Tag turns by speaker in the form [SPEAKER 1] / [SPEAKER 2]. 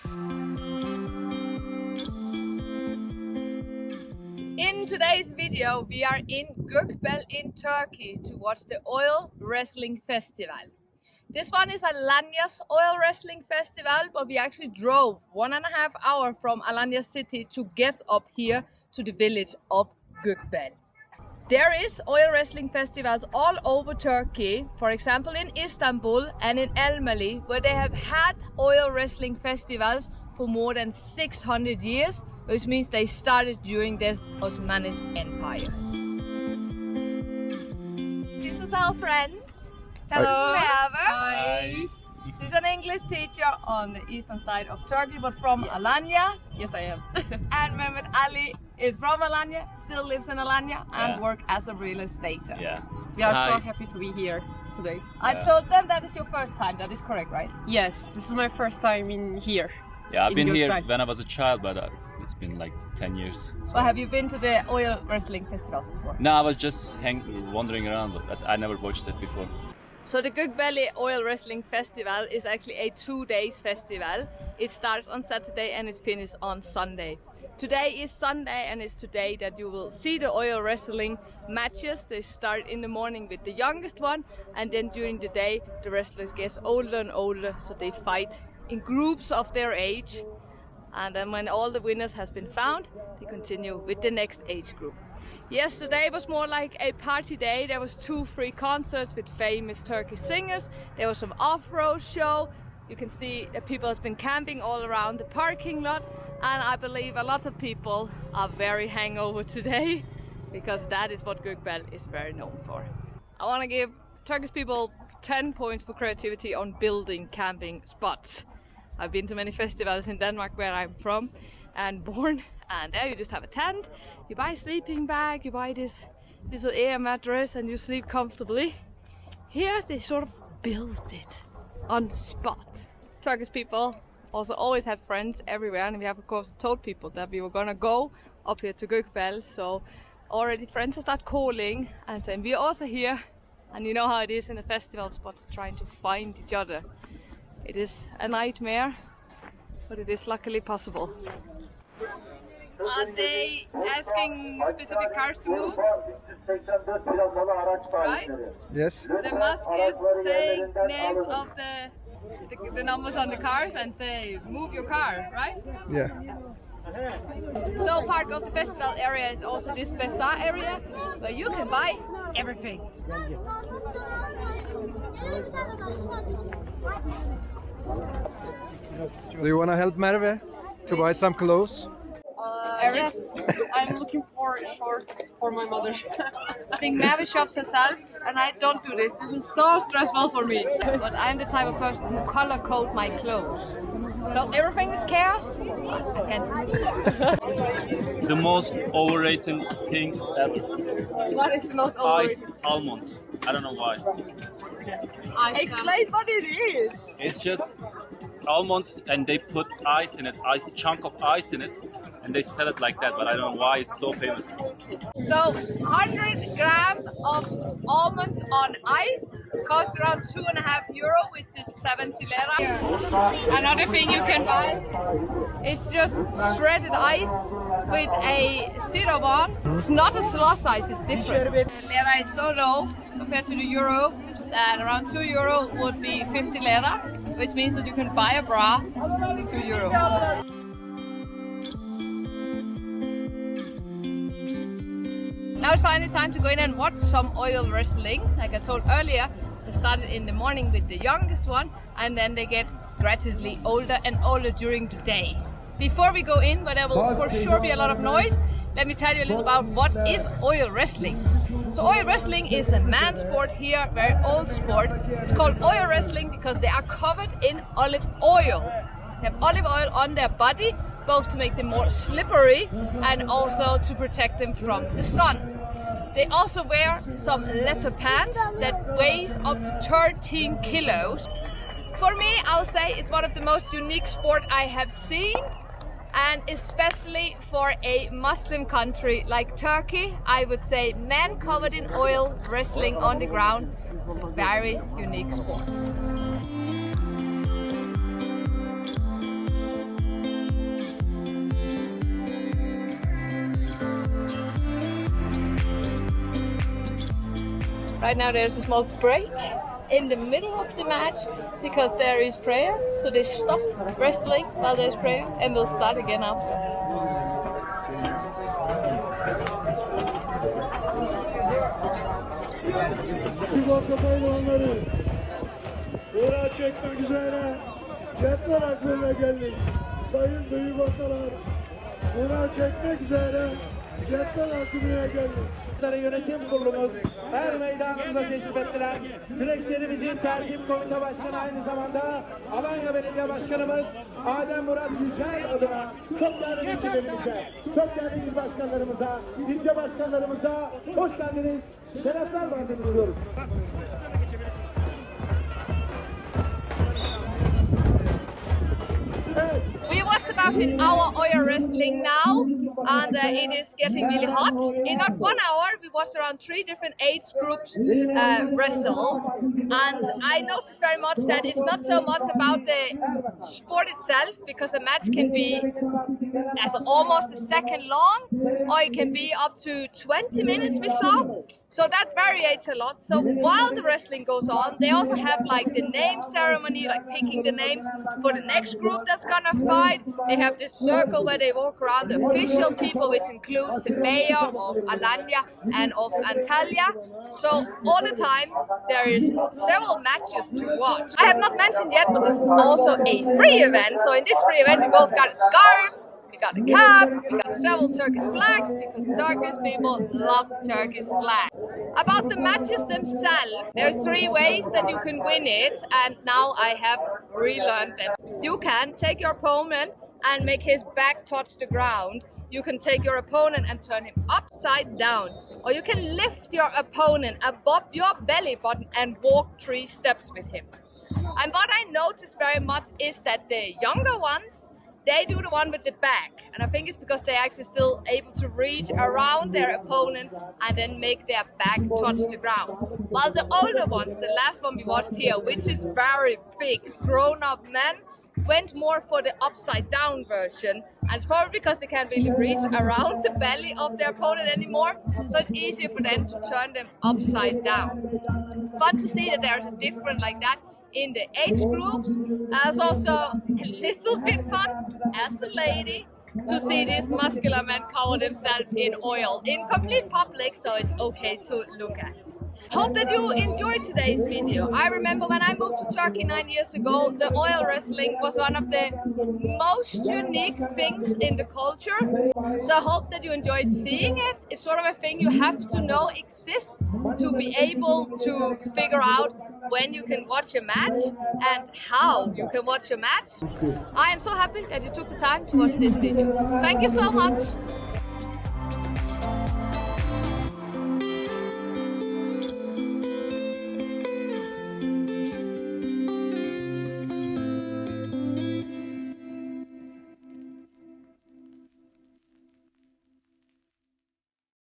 [SPEAKER 1] In today's video, we are in Gökbel in Turkey to watch the Oil Wrestling Festival. This one is Alanya's Oil Wrestling Festival, but we actually drove 1.5 hours from Alanya city to get up here to the village of Gökbel. There is oil wrestling festivals all over Turkey, for example in Istanbul and in Elmali, where they have had oil wrestling festivals for more than 600 years, which means they started during the Ottoman Empire. This is our friends. Hello,
[SPEAKER 2] Hi.
[SPEAKER 1] She's an English teacher on the eastern side of Turkey, but from Alanya.
[SPEAKER 2] Yes, I am.
[SPEAKER 1] And Mehmet Ali is from Alanya, still lives in Alanya, and works as a real estater.
[SPEAKER 2] Yeah.
[SPEAKER 3] We are so happy to be here today.
[SPEAKER 1] I told them that is your first time, that is correct, right?
[SPEAKER 3] Yes, this is my first time in here.
[SPEAKER 2] Yeah, I've been here
[SPEAKER 3] Gökbel.
[SPEAKER 2] when I was a child, but it's been like 10 years. So.
[SPEAKER 1] Well, have you been to the oil wrestling festivals before?
[SPEAKER 2] No, I was just wandering around, but I never watched it before.
[SPEAKER 1] So the Gökbel Oil Wrestling Festival is actually a 2-day festival. It starts on Saturday and it finishes on Sunday. Today is Sunday and it's today that you will see the oil wrestling matches. They start in the morning with the youngest one, and then during the day the wrestlers get older and older, so they fight in groups of their age. And then when all the winners has been found, they continue with the next age group. Yesterday was more like a party day. There was 2 free concerts with famous Turkish singers. There was some off-road show. You can see that people have been camping all around the parking lot, and I believe a lot of people are very hangover today because that is what Gökbel is very known for. I want to give Turkish people 10 points for creativity on building camping spots. I've been to many festivals in Denmark, where I'm from and born, and there you just have a tent, you buy a sleeping bag, you buy this little air mattress and you sleep comfortably. Here they sort of build it on the spot. Turkish people also always have friends everywhere, and we have of course told people that we were gonna go up here to Gökbel, so already friends start calling and saying we're also here, and you know how it is in a festival spot, trying to find each other. It is a nightmare, but it is luckily possible. Are they asking specific cars to move? Right?
[SPEAKER 4] Yes.
[SPEAKER 1] The mask is saying names of the numbers on the cars and say move your car, right?
[SPEAKER 4] Yeah.
[SPEAKER 1] So part of the festival area is also this bazaar area where you can buy everything.
[SPEAKER 4] Do you want to help Merve to buy some clothes?
[SPEAKER 3] Yes, I'm looking for shorts for my mother.
[SPEAKER 1] I think Mavi shops herself, and I don't do this. This is so stressful for me. But I'm the type of person who color code my clothes. So everything is chaos. I can't do it.
[SPEAKER 2] The most overrated things ever.
[SPEAKER 1] What is the most
[SPEAKER 2] Iced
[SPEAKER 1] overrated?
[SPEAKER 2] almonds. I don't know why.
[SPEAKER 1] Explain what it is.
[SPEAKER 2] It's just almonds and they put ice in it, chunk of ice in it, and they sell it like that, but I don't know why it's so famous.
[SPEAKER 1] So 100 grams of almonds on ice costs around €2.5, which is 70 lira. Another thing you can buy is just shredded ice with a syrup on. It's not a slush ice, it's different. The lira is so low compared to the euro that around €2 would be 50 lira, which means that you can buy a bra for €2. Now it's finally time to go in and watch some oil wrestling. Like I told earlier, they started in the morning with the youngest one, and then they get gradually older and older during the day. Before we go in, but there will for sure be a lot of noise, let me tell you a little about what is oil wrestling. So oil wrestling is a man sport here, very old sport. It's called oil wrestling because they are covered in olive oil. They have olive oil on their body, both to make them more slippery and also to protect them from the sun. They also wear some leather pants that weighs up to 13 kilos. For me, I'll say it's one of the most unique sport I have seen, and especially for a Muslim country like Turkey, I would say men covered in oil wrestling on the ground is a very unique sport. Right now there's a small break in the middle of the match because there is prayer. So they stop wrestling while there's prayer and they'll start again after.
[SPEAKER 5] Uğraş çekmek üzere cepler aklına gelmiş. Sayın büyük ortalar. Uğraş çekmek üzere cepler aklına gelmiş. Yönetim kurulumuz her meydanımıza teşrif ettiler. Güreşlerimizin tertip komite başkanı aynı zamanda Alanya Belediye Başkanımız Adem Murat Yücel adına çok değerli vekillerimize, çok değerli il başkanlarımıza, ilçe başkanlarımıza hoş geldiniz. Şerefler verdiniz diyoruz.
[SPEAKER 1] We watched about an hour oil wrestling now, and it is getting really hot. In not 1 hour, we watched around 3 different age groups wrestle, and I noticed very much that it's not so much about the sport itself, because a match can be as almost a second long, or it can be up to 20 minutes we saw. So that varies a lot. So while the wrestling goes on, they also have like the name ceremony, like picking the names for the next group that's gonna fight. They have this circle where they walk around the official people, which includes the mayor of Alanya and of Antalya. So all the time there is several matches to watch. I have not mentioned yet, but this is also a free event. So in this free event, we both got a scarf, we got a cap, we got several Turkish flags, because Turkish people love Turkish flags. About the matches themselves, there's 3 ways that you can win it, and now I have relearned them. You can take your opponent and make his back touch the ground. You can take your opponent and turn him upside down. Or you can lift your opponent above your belly button and walk 3 steps with him. And what I noticed very much is that the younger ones, they do the one with the back, and I think it's because they're actually still able to reach around their opponent and then make their back touch the ground. While the older ones, the last one we watched here, which is very big, grown-up men, went more for the upside down version, and it's probably because they can't really reach around the belly of their opponent anymore, so it's easier for them to turn them upside down. Fun to see that there's a difference like that in the age groups. It's also a little bit fun as a lady to see these muscular men cover themselves in oil in complete public, so it's okay to look at. Hope that you enjoyed today's video. I remember when I moved to Turkey 9 years ago, the oil wrestling was one of the most unique things in the culture. So I hope that you enjoyed seeing it. It's sort of a thing you have to know exists to be able to figure out when you can watch a match and how you can watch a match. I am so happy that you took the time to watch this video. Thank you so much.